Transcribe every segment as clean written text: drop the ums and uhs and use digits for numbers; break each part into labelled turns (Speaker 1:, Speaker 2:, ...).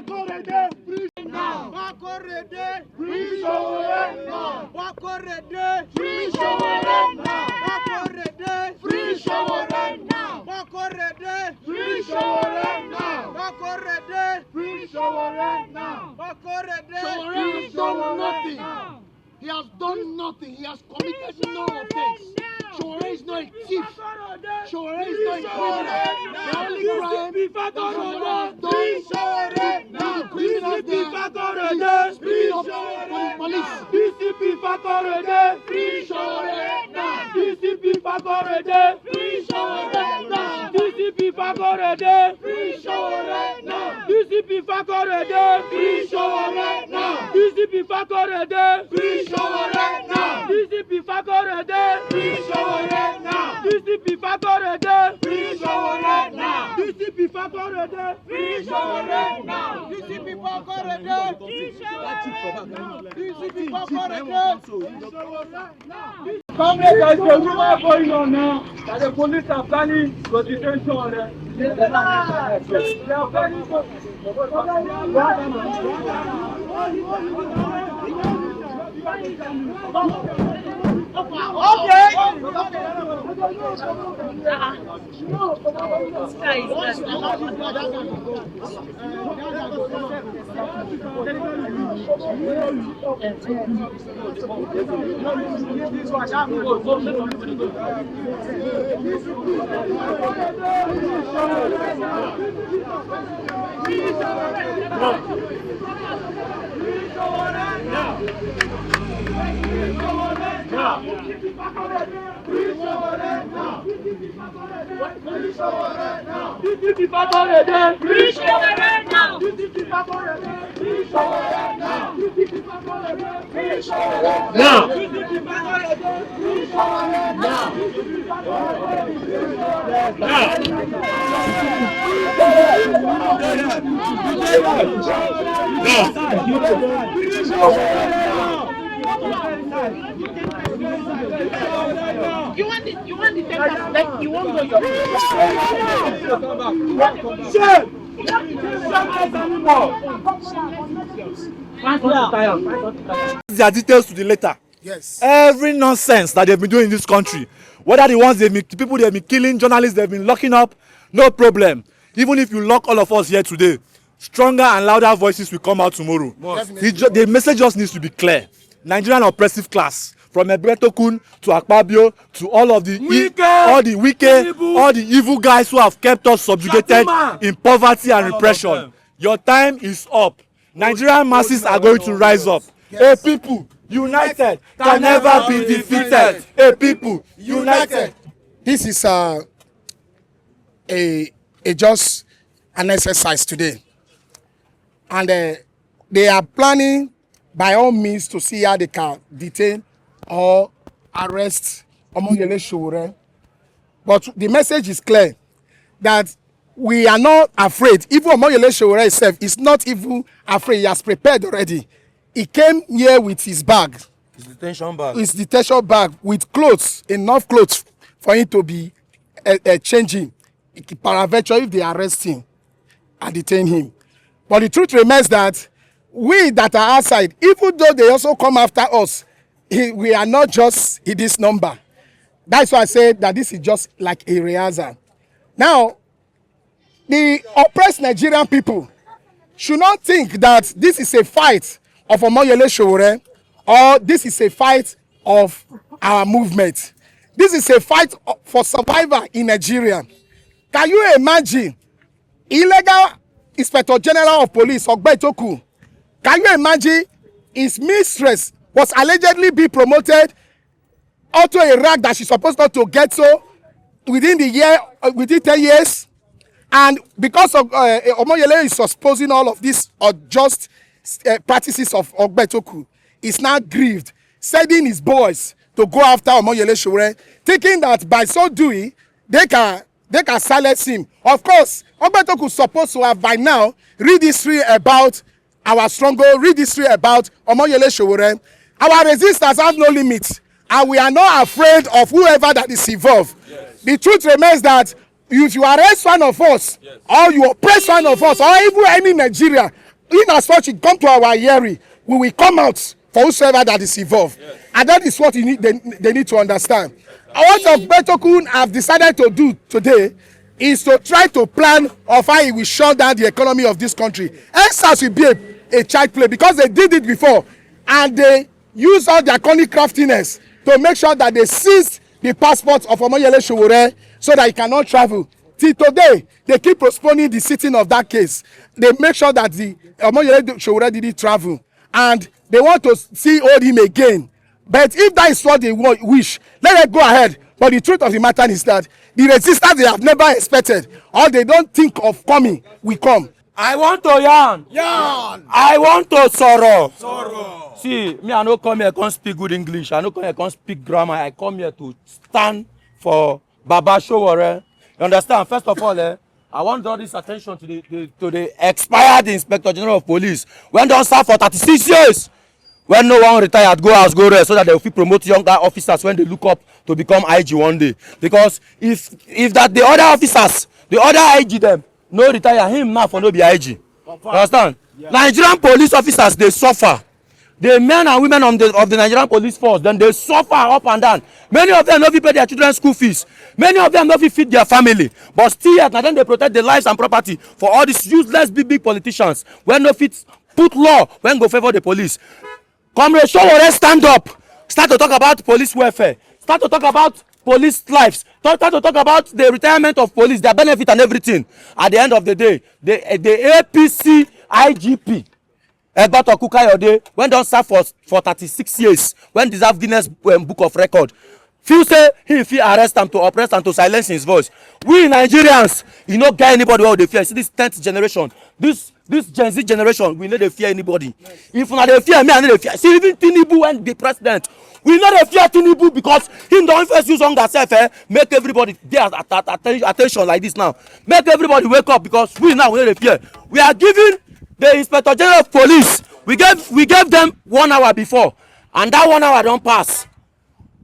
Speaker 1: free now. Free Sowore now. Free Sowore now. Free Sowore now. Free Sowore now. Free Sowore now. Sowore has done nothing. He has done nothing. He has committed no offense. Sowore is not a thief. Sowore is not a criminal. The only crime that Sowore has done is the criminals there speaking up for the police.
Speaker 2: DCP Fakorede,
Speaker 1: Free Sowore now.
Speaker 2: DCP Fakorede,
Speaker 1: Free Sowore now.
Speaker 2: DCP Fakorede,
Speaker 1: Free Sowore now.
Speaker 2: DCP Fakorede,
Speaker 1: Free Sowore now.
Speaker 2: DCP Fakorede,
Speaker 1: Free Sowore now.
Speaker 2: DCP Fakorede,
Speaker 1: Free Sowore now.
Speaker 2: DCP Fakorede,
Speaker 1: Free Sowore now.
Speaker 2: DCP Fakorede,
Speaker 1: Free Sowore now.
Speaker 2: DCP Fakorede, DCP Fakorede. Comrades, there's a rumor going on now that the police are planning for detention. They are planning for
Speaker 3: You want the temper that you won't go.
Speaker 4: These are details to the letter.
Speaker 5: Yes.
Speaker 4: Every nonsense that they've been doing in this country, whether the ones the people they've been killing, journalists they've been locking up, no problem. Even if you lock all of us here today, stronger and louder voices will come out tomorrow. The message just needs to be clear. Nigerian oppressive class, from Ebretokun to Akpabio to all of the wicked, all the evil guys who have kept us subjugated in poverty and repression. Your time is up. Nigerian masses are going to rise up. Yes. A people united can never be defeated. A people united.
Speaker 5: This is a just an exercise today, and they are planning by all means to see how they can detain or arrest Omoyele Sowore. But the message is clear that we are not afraid. Even Omoyele Sowore himself is not even afraid. He has prepared already. He came here with his bag.
Speaker 4: His detention bag.
Speaker 5: His detention bag with clothes, enough clothes for him to be changing. Paraventure if they arrest him and detain him. But the truth remains that we that are outside, even though they also come after us, we are not just in this number. That's why I said that this is just like a rehearsal. Now, the oppressed Nigerian people should not think that this is a fight of Omoyele Sowore or this is a fight of our movement. This is a fight for survival in Nigeria. Can you imagine illegal Inspector General of Police, Akpoti-Uduaghan? Can you imagine his mistress was allegedly be promoted onto a rank that she's supposed not to get so within 10 years? And because of Omoyele is exposing all of these unjust practices of Akpoti-Uduaghan, is now grieved, sending his boys to go after Omoyele Sowore, thinking that by so doing, they can silence him. Of course, Akpoti-Uduaghan is supposed to have by now read history about our struggle, read history about Omoyele Sowore. Our resistance has no limits, and we are not afraid of whoever that is involved. Yes. The truth remains that if you arrest one of us, yes, or you oppress one of us, or even any Nigeria, in as much it come to our hearing, we will come out for whosoever that is involved. Yes. And that is what they need to understand. What Akpoti-Uduaghan have decided to do today is to try to plan of how he will shut down the economy of this country. EndSARS will be a child play because they did it before and they use all their cunning craftiness to make sure that they seized the passports of Omoyele Sowore so that he cannot travel. Till today, they keep postponing the sitting of that case. They make sure that the Omoyele Sowore didn't travel and they want to hold him again. But if that is what they wish, let them go ahead. But the truth of the matter is that the resistance they have never expected or they don't think of coming will come.
Speaker 2: I want to yarn. I want to Sowore. See, me I no come here come speak good English. I no come here come speak grammar. I come here to stand for Baba Sowore. You understand? First of all, I want to draw this attention to the expired Inspector General of Police. When don serve for 36 years. When no one retired, go house, go rest, so that they will promote younger officers when they look up to become IG one day. Because if that the other officers, the other IG them, no retire him now for no be IG. You understand? Yeah. Nigerian police officers they suffer. The men and women of the Nigerian police force, then they suffer up and down. Many of them no fit pay their children's school fees. Many of them no fit feed their family. But still yet, now then they protect the lives and property for all these useless big politicians when no fit put law when go favor the police. Comrade Sowore, stand up. Start to talk about police welfare. Start to talk about police lives. Start to talk about the retirement of police, their benefit and everything. At the end of the day, the APC IGP, Egbato Kukayode, when don serve for 36 years, when deserve Guinness Book of Record, feel say he fit arrest am to oppress and to silence his voice. We Nigerians, you no get anybody wey dey fear. See this 10th generation, this Gen Z generation, we no dey fear anybody. If una dey fear me, I no dey fear. See even Tinubu when the president, we no dey fear Tinubu because him don first use hunger sef make everybody dey at attention like this now. Make everybody wake up because we now we no dey fear. We are giving the Inspector General of Police, we gave them 1 hour before and that 1 hour don pass.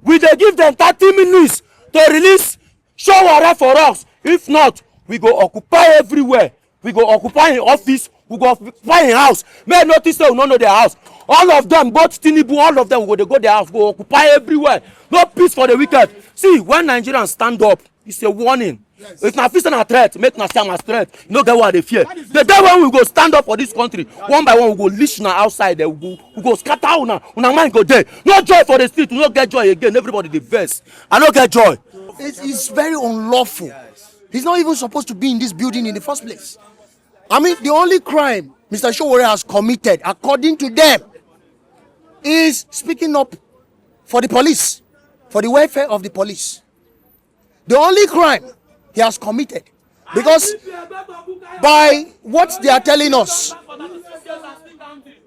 Speaker 2: We dey give them 30 minutes to release Sowore for us. If not, we go occupy everywhere. We go occupy in office. We go occupy in house. May notice say we no know their house. All of them, both Tinubu, all of them, we go their house. Go occupy everywhere. No peace for the wicked. See, when Nigerians stand up, it's a warning. Yes. If na fear na threat, make na say na threat. You no get what they fear. The day when we go stand up for this country, one by one we go leash na outside. We go scatter una mind go there. No joy for the street. We no get joy again. Everybody dey vex. I no get joy.
Speaker 6: It's very unlawful. He's not even supposed to be in this building in the first place. I mean, the only crime Mr. Sowore has committed, according to them, is speaking up for the police, for the welfare of the police. The only crime he has committed, because by what they are telling us,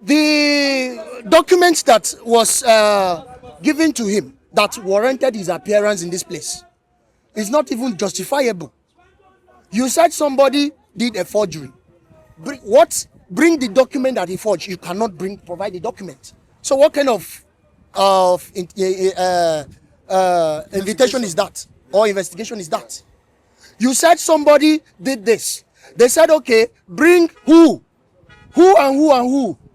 Speaker 6: the documents that was given to him that warranted his appearance in this place is not even justifiable. You said somebody did a forgery. Bring the document that he forged. You cannot provide the document. So what kind of invitation is that, or investigation is that? You said somebody did this. They said, okay, bring who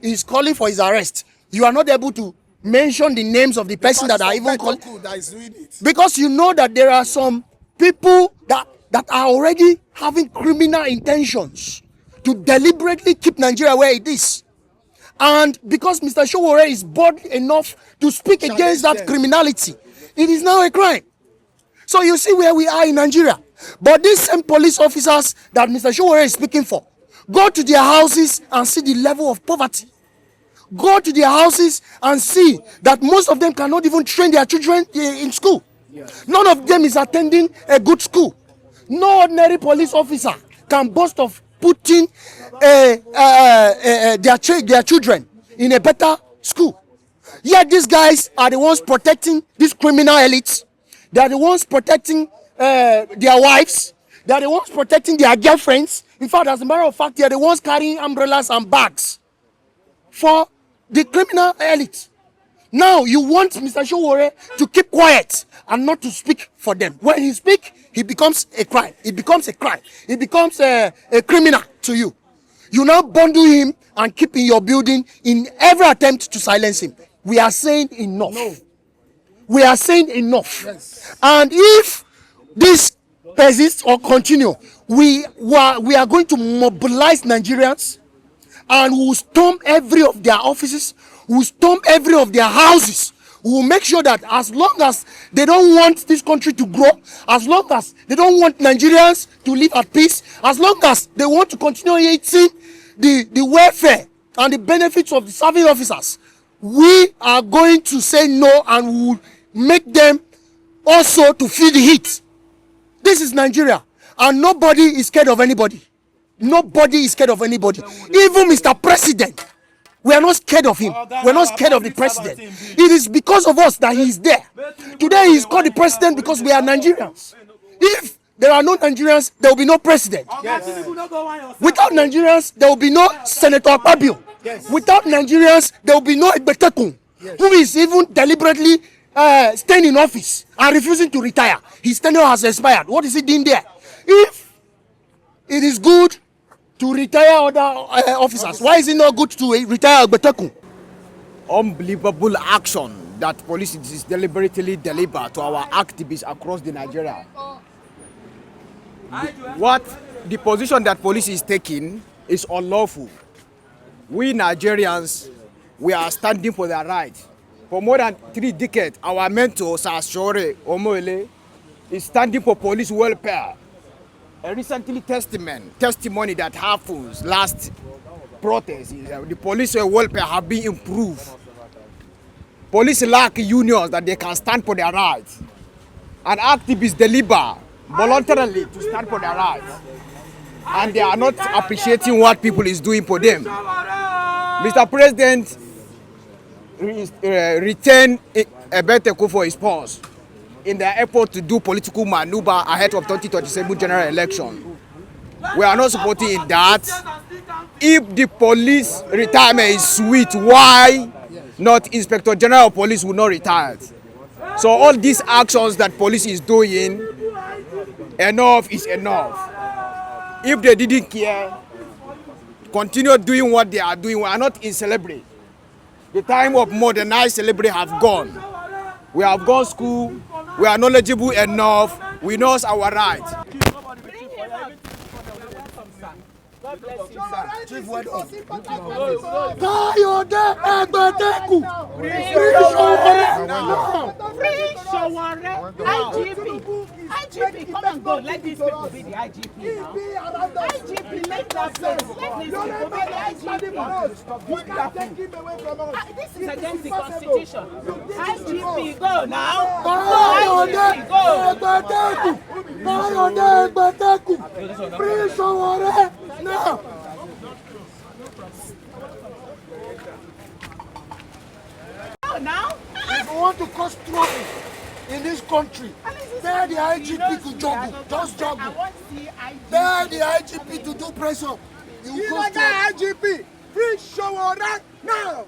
Speaker 6: is calling for his arrest. You are not able to mention the names of the person that are even calling, because you know that there are some people that are already having criminal intentions to deliberately keep Nigeria where it is. And because Mr. Sowore is bold enough to speak against that criminality, it is now a crime. So you see where we are in Nigeria. But these same police officers that Mr. Sowore is speaking for, go to their houses and see the level of poverty. Go to their houses and see that most of them cannot even train their children in school. None of them is attending a good school. No ordinary police officer can boast of putting their children in a better school. Yet these guys are the ones protecting these criminal elites. They are the ones protecting their wives. They are the ones protecting their girlfriends. In fact, as a matter of fact, they are the ones carrying umbrellas and bags for the criminal elite. Now you want Mr. Sowore to keep quiet and not to speak for them. When he speaks, he becomes a crime. It becomes a crime. It becomes a criminal to you. You now bundle him and keep in your building in every attempt to silence him. We are saying enough. No. We are saying enough. Yes. And if this persists or continue, we are going to mobilize Nigerians, and we will storm every of their offices, we will storm every of their houses. We will make sure that as long as they don't want this country to grow, as long as they don't want Nigerians to live at peace, as long as they want to continue eating the welfare and the benefits of the serving officers, we are going to say no, and we will make them also to feel the heat. This is Nigeria, and nobody is scared of anybody. Nobody is scared of anybody. Even Mr. President, we are not scared of him. We are not scared of the president. It is because of us that he is there. Today he is called the president because we are Nigerians. If there are no Nigerians, there will be no president. Yes. Without Nigerians, there will be no Senator Fabio. Yes. Without Nigerians, there will be no Akpoti-Uduaghan, yes, who is even deliberately staying in office and refusing to retire. His tenure has expired. What is he doing there? If it is good to retire other officers, why is it not good to retire Akpoti-Uduaghan?
Speaker 7: Unbelievable action that police is deliberately delivered to our activists across the Nigeria. What the position that police is taking is unlawful. We Nigerians, we are standing for their rights. For more than 3 decades, our mentor, Sowore, is standing for police welfare. A recently testimony that happens last protest is the police welfare have been improved. Police lack unions that they can stand for their rights. And activists deliver voluntarily to stand for their rights. And they are not appreciating what people is doing for them. Mr. President retained Ebeteko for his pause in their effort to do political maneuver ahead of 2027 general election. We are not supporting that. If the police retirement is sweet, why not Inspector General of Police will not retire? So all these actions that police is doing, enough is enough. If they didn't care, continue doing what they are doing. We are not in celebrity. The time of modernized celebrity have gone. We have gone school. We are knowledgeable enough. We know our rights.
Speaker 1: God bless you, sir. Chief, well done. Free Sowore, IGP, come and go. Let these people be the IGP now. IGP, let that place. Let these people be the IGP. This is against the Constitution. IGP, go now. IGP, go.
Speaker 6: Free Sowore now.
Speaker 1: Now?
Speaker 6: If you want to cause trouble in this country, tell the IGP to juggle. Just juggle. Tell the IGP to do press up. You go to IGP. Free Sowore now.